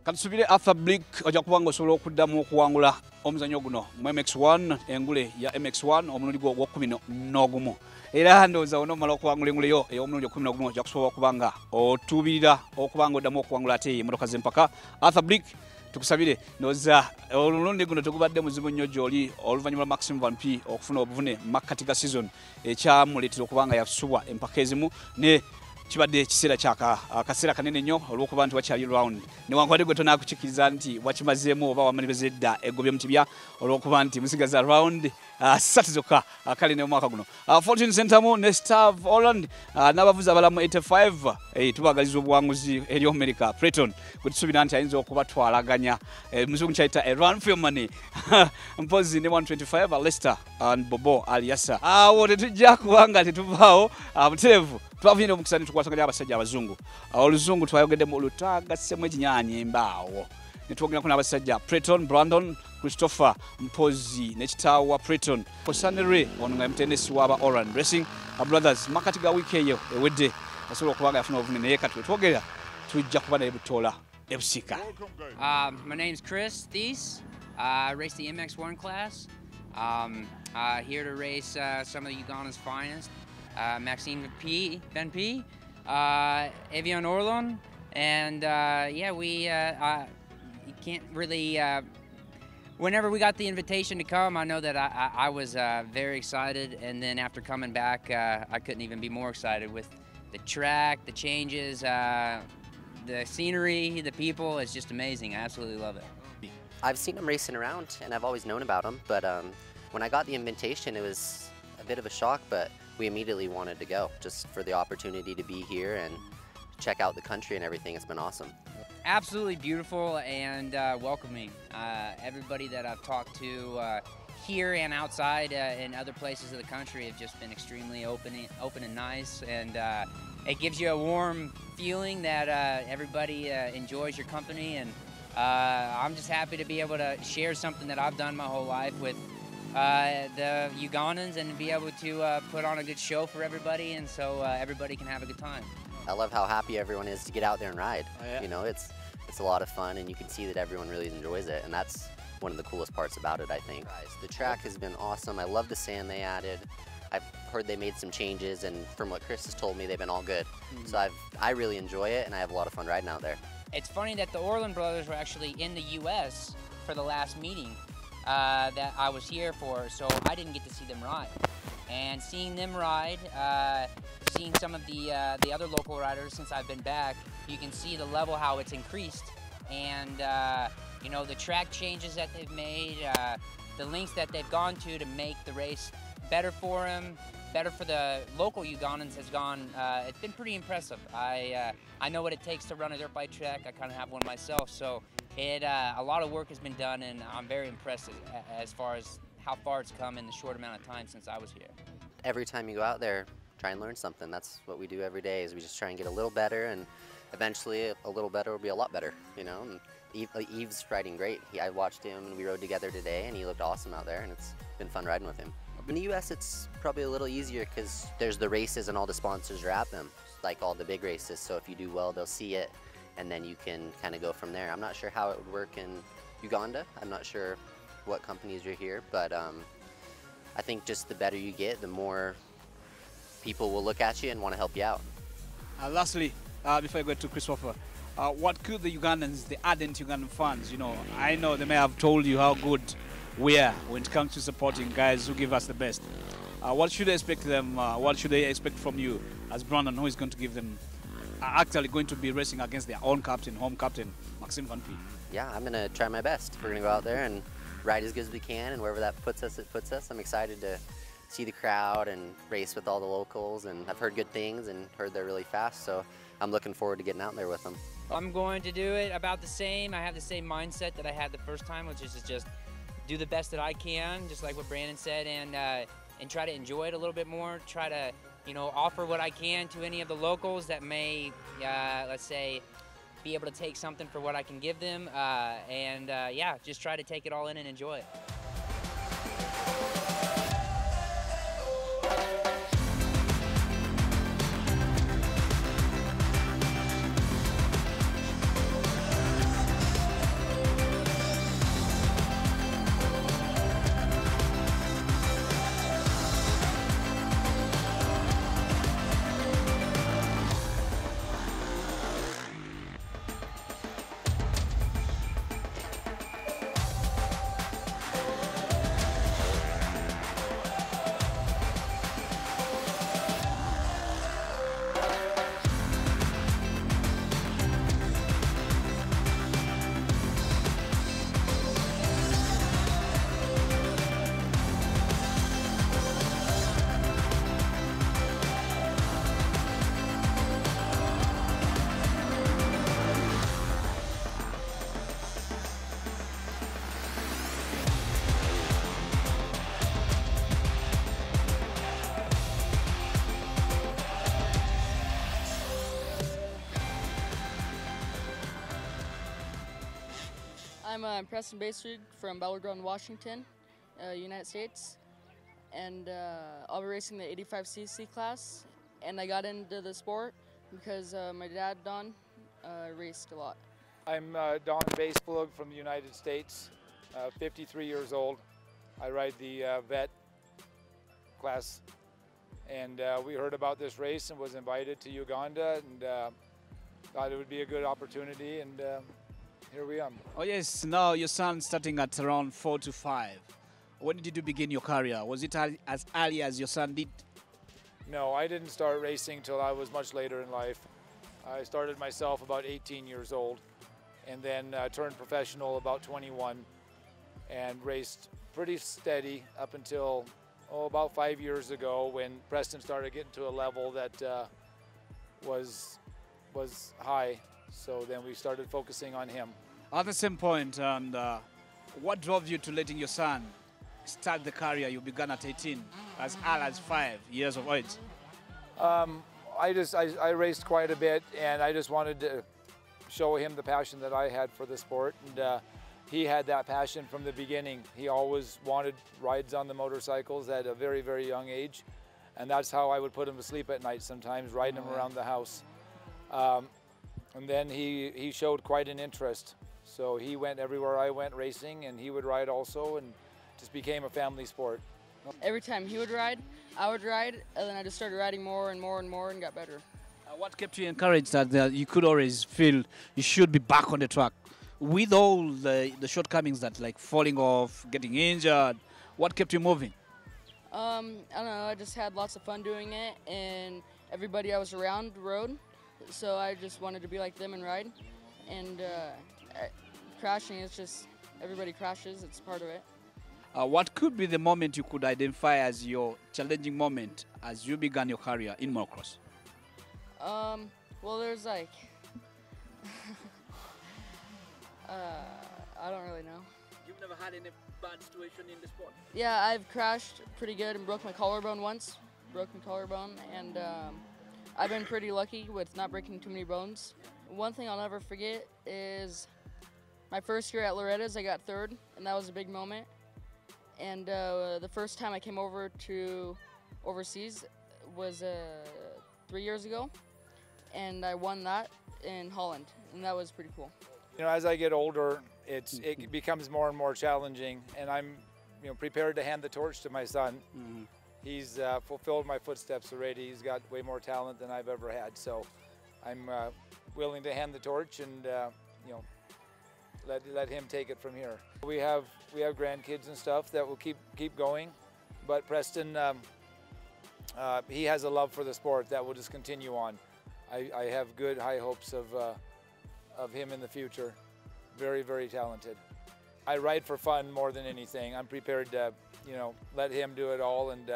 Katusubire Arthur Blick ojja kubanga osobola okuddamu okuwangula omuzannyo guno mu MX1 engule ya MX1 omulundi gwo ogw'okumi era ndowooza onomala okuwangula enguleyo ey'omulundi ogw'okumi ojja kusobola okubanga otuubirira okubanga oddamu okuwangula ate emmotoka z'empaka. Arthur Blick tukusabire ndowooza omulundi guno tegubadde muzibu nnyo gy'oli oluvannyuma lwa Maxim Van P okufuna obuvune mu makkati ga season ekyamuleetera okubanga yasubwa empaka ezimu ne kibadde ekiseera akaseera kanene nnyo olw'okuba nti wakyali round newankubadde gwe tonaakukikkiriza nti wakimazeemu oba wamaliriza edda eggobye mu tibya olw'okuba nti musigaza round 3 zokka kale n'omwaka guno. Fortune Centre ne Star of Holland n'abavuzi abalamu 85 tubagaliza obuwanguzi eri America Preton gwe tusuubira nti ayinza okubatwalaganya muzungu kyayita a run for your money mpozi ne 125 Leicester and Bobo Aliasa. Awo tetujja kubanga tetuvaawo butereevu twavunye omukisa netukwasaganya abasajja abazungu oluzungu twayogeddemu lutagassemu ekinyaanya embaawo netwogerako n'abasajja Preton Brandon Christopher Mpozi nekitaawo wa Preton Kosanere ono nga mutendesi w'aba Oran Racing brothers makati ga wiiki eyo ewedde asobola okubanga yafuna obuvune naye kati wetwogera tujja kuba naye butoola ebusika. My name's Chris Thies. I race the MX1 class. Here to race some of Uganda's finest. Maxime Van P, Evian Orlon, and yeah, we you can't really. Whenever we got the invitation to come, I know that I was very excited, and then after coming back, I couldn't even be more excited with the track, the changes, the scenery, the people. It's just amazing. I absolutely love it. I've seen him racing around, and I've always known about him, but when I got the invitation, it was a bit of a shock, but we immediately wanted to go just for the opportunity to be here and check out the country and everything. It's been awesome. Absolutely beautiful and welcoming. Everybody that I've talked to here and outside in other places of the country have just been extremely open and nice, and it gives you a warm feeling that everybody enjoys your company, and I'm just happy to be able to share something that I've done my whole life with the Ugandans and be able to put on a good show for everybody, and so everybody can have a good time. I love how happy everyone is to get out there and ride. Oh, yeah. You know, it's a lot of fun, and you can see that everyone really enjoys it, and that's one of the coolest parts about it, I think. The track has been awesome. I love the sand they added. I've heard they made some changes, and from what Chris has told me, they've been all good. So I really enjoy it, and I have a lot of fun riding out there. It's funny that the Orland brothers were actually in the U.S. for the last meeting that I was here for, so I didn't get to see them ride. And seeing them ride, seeing some of the other local riders since I've been back, you can see the level how it's increased, and you know, the track changes that they've made, the lengths that they've gone to make the race better for them, better for the local Ugandans has gone. It's been pretty impressive. I know what it takes to run a dirt bike track. I kind of have one myself, so a lot of work has been done, and I'm very impressed as far as how far it's come in the short amount of time since I was here. Every time you go out there, try and learn something. That's what we do every day, is we just try and get a little better, and eventually a little better will be a lot better, you know. And Eve's riding great. I watched him, and we rode together today, and he looked awesome out there, and it's been fun riding with him. In the US, it's probably a little easier because there's the races and all the sponsors are at them, like all the big races. So if you do well, they'll see it, and then you can kind of go from there. I'm not sure how it would work in Uganda. I'm not sure what companies are here, but I think just the better you get, the more people will look at you and want to help you out. Lastly, before I go to Christopher, what could the Ugandans, the ardent Ugandan fans, you know, I know they may have told you how good we are when it comes to supporting guys who give us the best. What should they expect them? What should they expect from you as Brandon, who is going to give them, actually going to be racing against their own captain, home captain, Maxime Van P? Yeah, I'm going to try my best. We're going to go out there and ride as good as we can, and wherever that puts us, it puts us. I'm excited to see the crowd and race with all the locals, and I've heard good things and heard they're really fast, so I'm looking forward to getting out there with them. I'm going to do it about the same. I have the same mindset that I had the first time, which is to just do the best that I can, just like what Brandon said, and try to enjoy it a little bit more. Try to, you know, offer what I can to any of the locals that may, let's say, be able to take something for what I can give them, yeah, just try to take it all in and enjoy it. I'm Preston Baserig from Battleground, Washington, United States, and I'll be racing the 85cc class. And I got into the sport because my dad, Don, raced a lot. I'm Don Baseplug from the United States, 53 years old. I ride the vet class, and we heard about this race and was invited to Uganda, and thought it would be a good opportunity, and here we are. Oh yes, now your son starting at around 4 to 5. When did you begin your career? Was it as early as your son did? No, I didn't start racing till I was much later in life. I started myself about 18 years old, and then turned professional about 21, and raced pretty steady up until about 5 years ago, when Preston started getting to a level that was high. So then we started focusing on him. At the same point, and what drove you to letting your son start the career you began at 18, as early as 5 years of age? I raced quite a bit, and I just wanted to show him the passion that I had for the sport, and he had that passion from the beginning. He always wanted rides on the motorcycles at a very, very young age, and that's how I would put him to sleep at night sometimes, riding him around the house. And then he showed quite an interest, so he went everywhere I went racing, and he would ride also, and just became a family sport. Every time he would ride, I would ride, and then I just started riding more and more and more and got better. What kept you encouraged that you could always feel you should be back on the track? With all the shortcomings that like falling off, getting injured, what kept you moving? I don't know, I just had lots of fun doing it, and everybody I was around rode, so I just wanted to be like them and ride. And crashing, it's just, everybody crashes, it's part of it. What could be the moment you could identify as your challenging moment as you began your career in motocross? Well, there's like, I don't really know. You've never had any bad situation in the sport? Yeah, I've crashed pretty good and broke my collarbone once, and I've been pretty lucky with not breaking too many bones. One thing I'll never forget is my first year at Loretta's, I got third, and that was a big moment. And the first time I came over to overseas was 3 years ago, and I won that in Holland, and that was pretty cool. You know, as I get older, it becomes more and more challenging, and I'm prepared to hand the torch to my son. Mm-hmm. He's fulfilled my footsteps already. He's got way more talent than I've ever had, so I'm willing to hand the torch and let him take it from here. We have grandkids and stuff that will keep going, but Preston, he has a love for the sport that will just continue on. I have good high hopes of him in the future. Very, very talented. I ride for fun more than anything. I'm prepared to, let him do it all and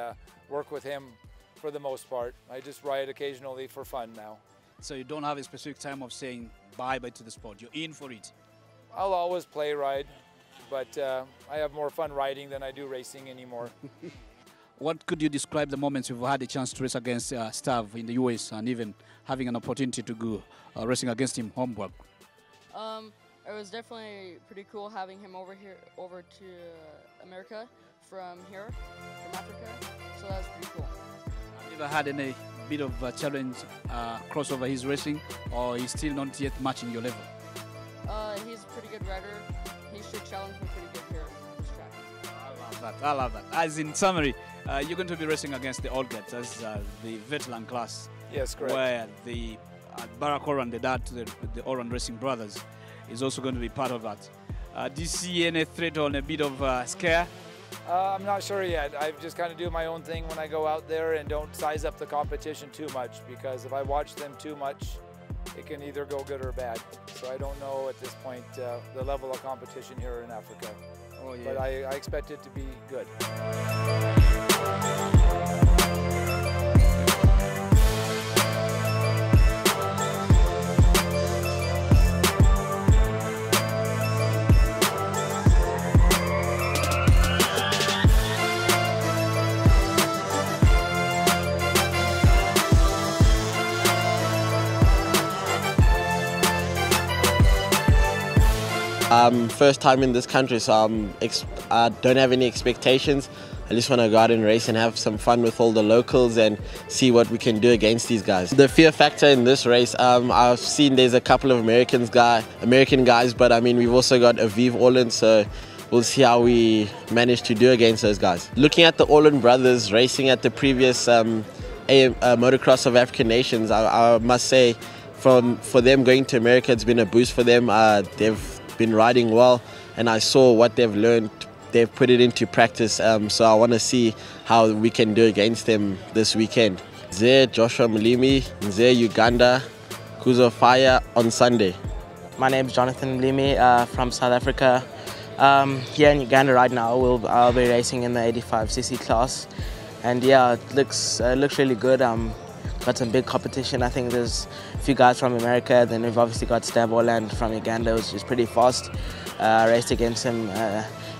work with him for the most part. I just ride occasionally for fun now. So you don't have a specific time of saying bye-bye to the sport. You're in for it. I'll always play ride, but I have more fun riding than I do racing anymore. What could you describe the moments you've had a chance to race against Stav in the US and even having an opportunity to go racing against him homework? It was definitely pretty cool having him over to America from Africa, so that was pretty cool. Have you ever had any bit of a challenge crossover his racing, or he's still not yet matching your level? He's a pretty good rider. He should challenge me pretty good here on this track. I love that. As in summary, you're going to be racing against the Old Guards as the veteran class. Yes, correct. Where the Barack Oran, the dad to the Oran Racing brothers, is also going to be part of that. Do you see any threat or a bit of scare? I'm not sure yet. I just kind of do my own thing when I go out there and don't size up the competition too much, because if I watch them too much, it can either go good or bad. So I don't know at this point the level of competition here in Africa. Oh, yeah. But I expect it to be good. First time in this country, so I don't have any expectations. I just want to go out and race and have some fun with all the locals and see what we can do against these guys. The fear factor in this race, I've seen there's a couple of American guys, but I mean we've also got Aviv Orland, so we'll see how we manage to do against those guys. Looking at the Orland brothers racing at the previous Motocross of African Nations, I must say for them going to America, it's been a boost for them. They've been riding well, and I saw what they've learned. They've put it into practice, so I want to see how we can do against them this weekend. Nze Joshua Mlimi, Nze Uganda, Kuzo Fire on Sunday. My name is Jonathan Mlimi from South Africa. Here in Uganda right now, I'll be racing in the 85cc class, and yeah, it looks really good. Got some big competition. I think there's a few guys from America. Then we've obviously got Stav Orland from Uganda, which is pretty fast. Raced against him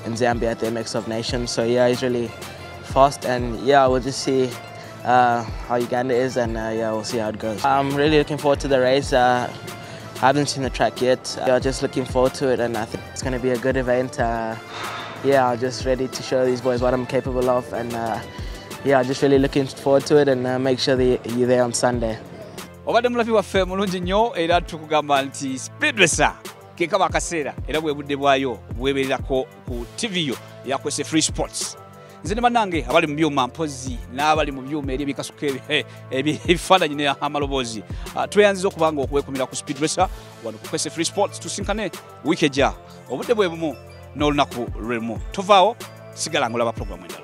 in Zambia at the MX of Nations. So yeah, he's really fast, and yeah, we'll just see how Uganda is, and yeah, we'll see how it goes. I'm really looking forward to the race. I haven't seen the track yet. Just looking forward to it, and I think it's going to be a good event. Yeah, I'm just ready to show these boys what I'm capable of, and yeah, just really looking forward to it, and make sure that you're there on Sunday. Obadde mulabi waffe mulungi nnyo era tukugamba nti Speed Racer kekaba akaseera era bwe budde bwayo bwebererako ku TV yo ya Kwese Free Sports. Nze ne bannange abali mu byuma mpozi n'abali mu byuma eri ebikasuka ebifaananyi n'amaloboozi tweyanziza okubanga okuwekumira ku Speed Racer wano ku Kwese Free Sports tusinkane wiiki ejja obudde bwe bumu n'olunaku lwemu. Tovaawo sigala ng'olaba pulogulaamu endala.